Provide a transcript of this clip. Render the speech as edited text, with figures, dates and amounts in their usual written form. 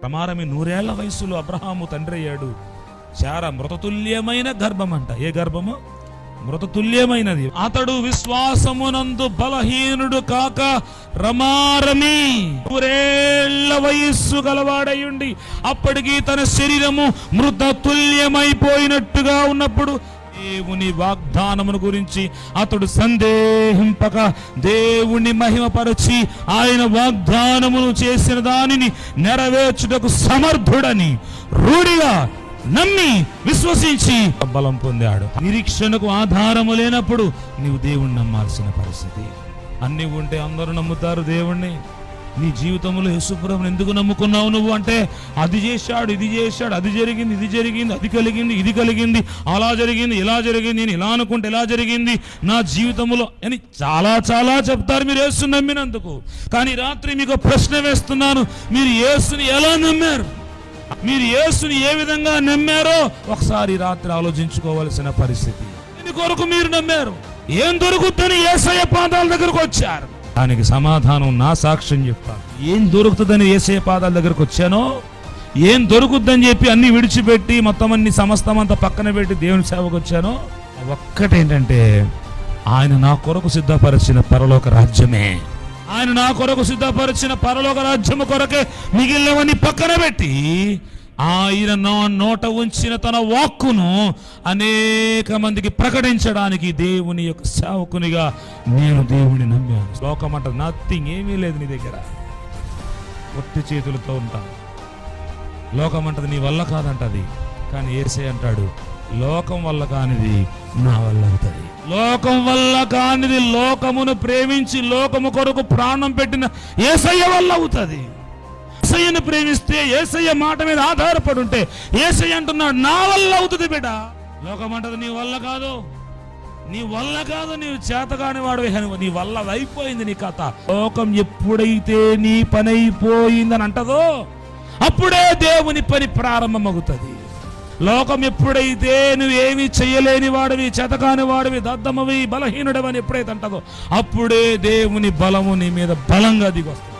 ప్రమారమి 100 ఏళ్ల వయసులో అబ్రహాము తండ్రి అయ్యాడు. శారా మృతతుల్యమైన గర్భం అంట. ఏ గర్భము? మృతతుల్యమైనది. అతడు విశ్వాసమునందు బలహీనుడు కాక రమారమి 100 ఏళ్ల వయస్సు గలవాడయుండి అప్పటికి తన శరీరము మృతతుల్యమైపోయినట్టుగా ఉన్నప్పుడు దేవుని వాగ్దానమును గురించి అతడు సందేహింపక దేవుని మహిమపరచి ఆయన వాగ్దానమును చేసిన దానిని నెరవేర్చుటకు సమర్థుడని రూఢిగా నమ్మి విశ్వసించి బలం పొందాడు. నిరీక్షణకు ఆధారము లేనప్పుడు నీవు దేవుణ్ణి నమ్మాల్సిన పరిస్థితి. అన్ని ఉంటే అందరూ నమ్ముతారు దేవుణ్ణి. నీ జీవితంలో యేసుప్రభువుని ఎందుకు నమ్ముకున్నావు నువ్వు అంటే, అది చేశాడు, ఇది చేశాడు, అది జరిగింది, ఇది జరిగింది, అది కలిగింది, ఇది కలిగింది, అలా జరిగింది, ఇలా జరిగింది, నేను ఇలా అనుకుంటే ఇలా జరిగింది నా జీవితంలో అని చాలా చాలా చెప్తారు మీరు యేసుని నమ్మినందుకు. కానీ రాత్రి మీకు ప్రశ్న వేస్తున్నాను, మీరు యేసుని ఎలా నమ్మారు? మీరు యేసుని ఏ విధంగా నమ్మారో ఒకసారి రాత్రి ఆలోచించుకోవాల్సిన పరిస్థితి. దీని కొరకు మీరు నమ్మారు. ఏం దొరుకుతుందని యేసయ్య పాదాల దగ్గరకు వచ్చారు. దానికి సమాధానం నా సాక్ష్యం చెప్తాను. ఏం దొరుకుతుందని యేసయ్య పాదాల దగ్గరకు వచ్చానో, ఏం దొరుకుద్దని చెప్పి అన్ని విడిచిపెట్టి మొత్తం అన్ని సమస్తం అంతా పక్కన పెట్టి దేవుని సేవకు వచ్చానో, ఒక్కటేంటంటే ఆయన నా కొరకు సిద్ధపరిచిన పరలోక రాజ్యమే. ఆయన నా కొరకు సిద్ధపరిచిన పరలోక రాజ్యము కొరకే మిగిలినవన్నీ పక్కన పెట్టి ఆయన నోట ఉంచిన తన వాక్కును అనేక మందికి ప్రకటించడానికి దేవుని యొక్క సేవకునిగా నేను దేవుని నమ్మాను. లోకం అంట నథింగ్, ఏమీ లేదు నీ దగ్గర, ఒట్టి చేతులతో ఉంటాను. లోకం అంటది నీ వల్ల కాదంటది. కానీ యేసయ్య అంటాడు, లోకం వల్ల కానిది నా వల్ల అవుతుంది. లోకం వల్ల కానిది లోకమును ప్రేమించి లోకము కొరకు ప్రాణం పెట్టిన యేసయ్య వల్ల అవుతుంది. యేసయ్యను ప్రేమిస్తే, యేసయ్య మాట మీద ఆధారపడి ఉంటే, యేసయ్య అంటున్నాడు నా వల్ల అవుతుంది బిడ్డ. లోకం అంటది నీ వల్ల కాదు, నీ వల్ల కాదు, నీవు చేతగాని వాడివి, నీ వల్ల అయిపోయింది నీ కథ. లోకం ఎప్పుడైతే నీ పని అయిపోయిందని అంటదో అప్పుడే దేవుని పని ప్రారంభమవుతుంది. లోకం ఎప్పుడైతే నువ్వేమీ చెయ్యలేని వాడివి, చేతకాని వాడివి, దద్దమవి, బలహీనుడవని ఎప్పుడైతే అంటదో అప్పుడే దేవుని బలము నీ మీద బలంగా దిగొస్తుంది.